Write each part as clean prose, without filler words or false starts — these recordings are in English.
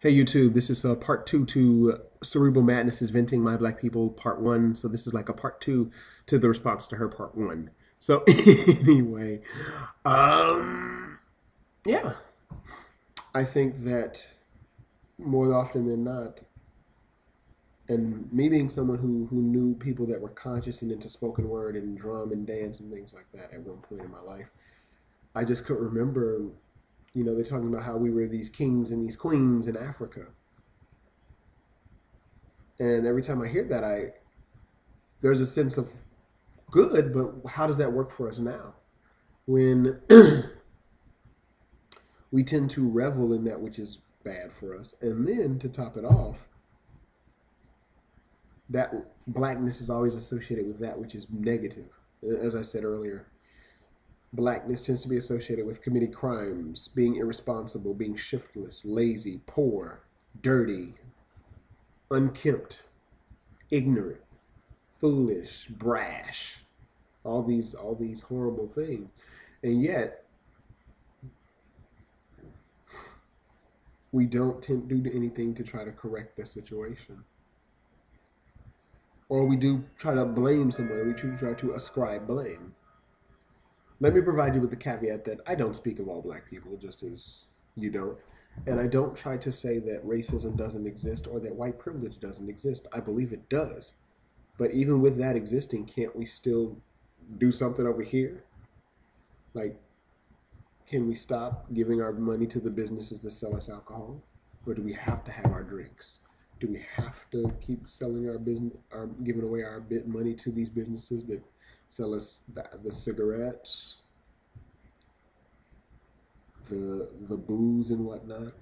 Hey YouTube, this is part two to Cerebral Madness is Venting My Black People part one. So this is like a part two to the response to her part one. So anyway, um, yeah, I think that more often than not, and me being someone who knew people that were conscious and into spoken word and drum and dance and things like that at one point in my life, I just couldn't remember, they're talking about how we were these kings and these queens in Africa. And every time I hear that, there's a sense of good, but how does that work for us now? When we tend to revel in that which is bad for us. And then to top it off, that blackness is always associated with that which is negative. As I said earlier, blackness tends to be associated with committing crimes, being irresponsible, being shiftless, lazy, poor, dirty, unkempt, ignorant, foolish, brash, all these horrible things. And yet we don't tend to do anything to try to correct the situation. Or we do try to blame someone, we try to ascribe blame. Let me provide you with the caveat that I don't speak of all black people, just as you don't. And I don't try to say that racism doesn't exist or that white privilege doesn't exist. I believe it does. But even with that existing, can't we still do something over here? Like, can we stop giving our money to the businesses that sell us alcohol? Or do we have to have our drinks? Do we have to keep selling our business, or giving away our money to these businesses that sell us the cigarettes, the booze and whatnot?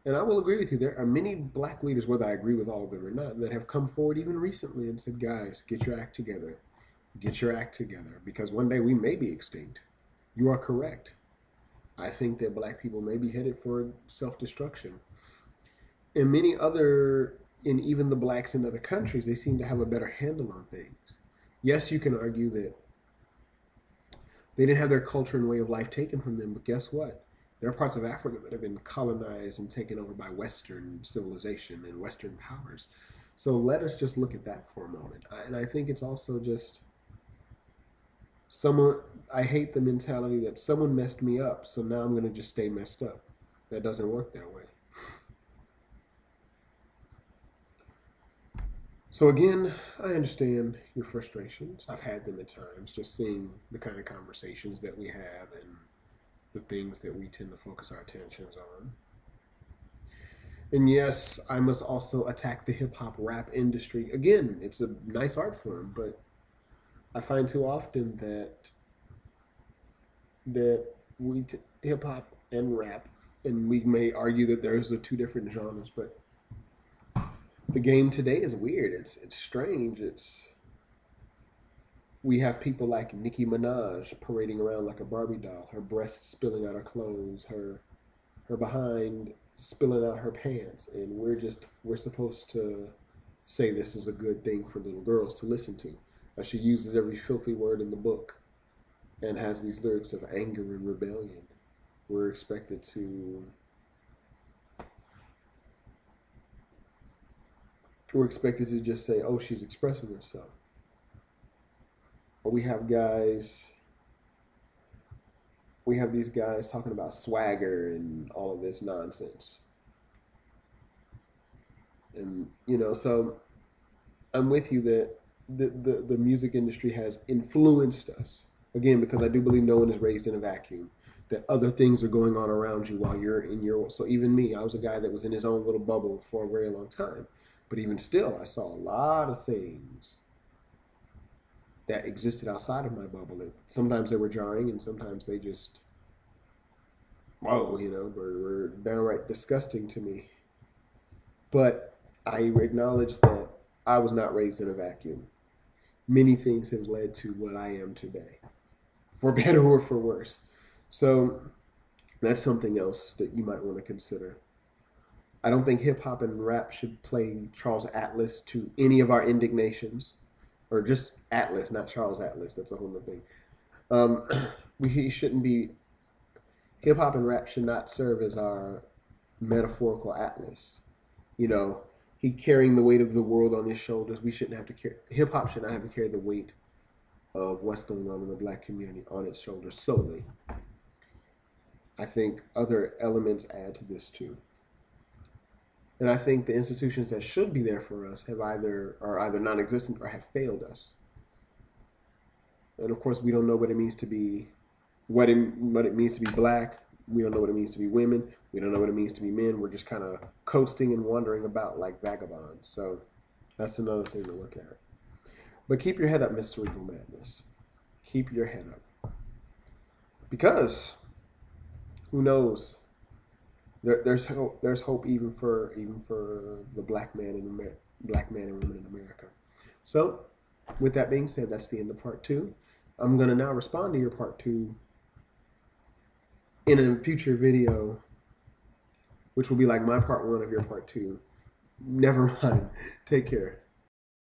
And I will agree with you. There are many black leaders, whether I agree with all of them or not, that have come forward even recently and said, guys, get your act together. Get your act together, because one day we may be extinct. You are correct. I think that black people may be headed for self-destruction. And in even the blacks in other countries, they seem to have a better handle on things. Yes, you can argue that they didn't have their culture and way of life taken from them, but guess what? There are parts of Africa that have been colonized and taken over by Western civilization and Western powers. So let us just look at that for a moment. And I think it's also just someone, I hate the mentality that someone messed me up, so now I'm going to just stay messed up. That doesn't work that way. So again, I understand your frustrations. I've had them at times, just seeing the kind of conversations that we have and the things that we tend to focus our attentions on. And yes, I must also attack the hip hop rap industry. Again, it's a nice art form, but I find too often that hip hop and rap, and we may argue that there's the two different genres, but the game today is weird. It's strange. We have people like Nicki Minaj parading around like a Barbie doll, her breasts spilling out her clothes, her behind spilling out her pants, and we're supposed to say this is a good thing for little girls to listen to. She uses every filthy word in the book and has these lyrics of anger and rebellion. We're expected to just say, "Oh, she's expressing herself." Or we have these guys talking about swagger and all of this nonsense. And so I'm with you that the music industry has influenced us. Again, because I do believe no one is raised in a vacuum. That other things are going on around you while you're in your. So even me, I was a guy that was in his own little bubble for a very long time. But even still, I saw a lot of things that existed outside of my bubble. Sometimes they were jarring, and sometimes they just, whoa, were downright disgusting to me. But I acknowledge that I was not raised in a vacuum. Many things have led to what I am today, for better or for worse. So that's something else that you might want to consider. I don't think hip hop and rap should play Charles Atlas to any of our indignations, or just Atlas, not Charles Atlas. That's a whole other thing. He shouldn't be hip hop and rap should not serve as our metaphorical atlas. You know, he carrying the weight of the world on his shoulders. We shouldn't have to carry, hip hop should not have to carry the weight of what's going on in the black community on its shoulders solely. I think other elements add to this too. And I think the institutions that should be there for us are either non-existent or have failed us. And of course, we don't know what it means to be what it means to be black. We don't know what it means to be women. We don't know what it means to be men. We're just kind of coasting and wandering about like vagabonds. So that's another thing to look at. But keep your head up, Miss Cerebral Madness. Keep your head up. Because who knows? There's hope. There's hope even for the black man and woman in America. So, with that being said, that's the end of part 2. I'm gonna now respond to your part 2 in a future video, which will be like my part 1 of your part 2. Never mind. Take care.